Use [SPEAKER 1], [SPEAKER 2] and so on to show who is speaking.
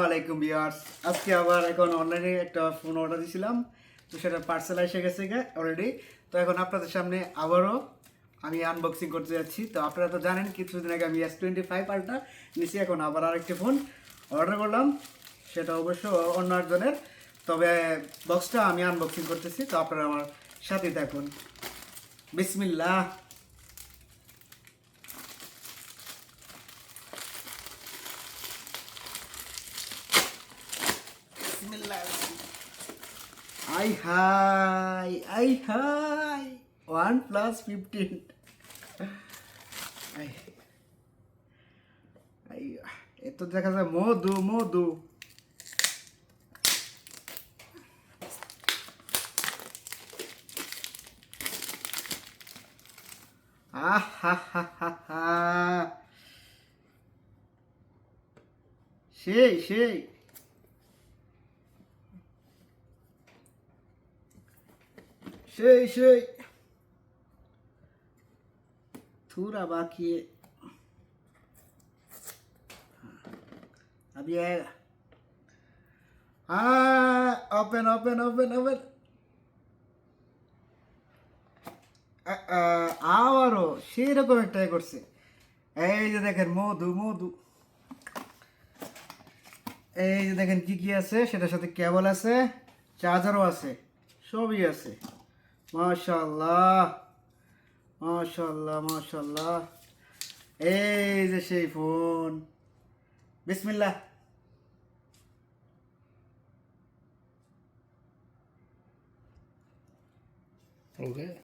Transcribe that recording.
[SPEAKER 1] ওয়ালাইকুম ভিউয়ার্স, আজকে আবার এখন অনলাইনে একটা ফোন অর্ডার দিয়েছিলাম, তো সেটা পার্সেল এসে গেছে অলরেডি। তো এখন আপনাদের সামনে আবারও আমি আনবক্সিং করতে যাচ্ছি। তো আপনারা তো জানেন কিছুদিন আগে আমি S25 আলট্রা নিয়েছি, এখন আবার আরেকটি ফোন অর্ডার করলাম, সেটা অবশ্য অন্য একজনের। তবে বক্সটা আমি আনবক্সিং করতেছি, তো আপনারা আমার সাথে থাকুন। বিসমিল্লাহ। আই হাই আই হাই 1+15 আই আই এত দেখা যায় মধু মধু। আহ হা হা হা হা, সেই সেই সেই সেই थोड़ा बाकी है अभी आएगा। हाँ, ओपन ओपन ओपन ओपन। আবারও সেই রকম একটা করছে। এই যে দেখেন মধু মধু, এই যে দেখেন কি কি আছে, সেটার সাথে কেবল আছে, চার্জারও আছে, সবই আছে। মাশাআল্লাহ মাশাআল্লাহ মাশাআল্লাহ। এই যে সেই ফোন, বিসমিল্লাহ।
[SPEAKER 2] Okay.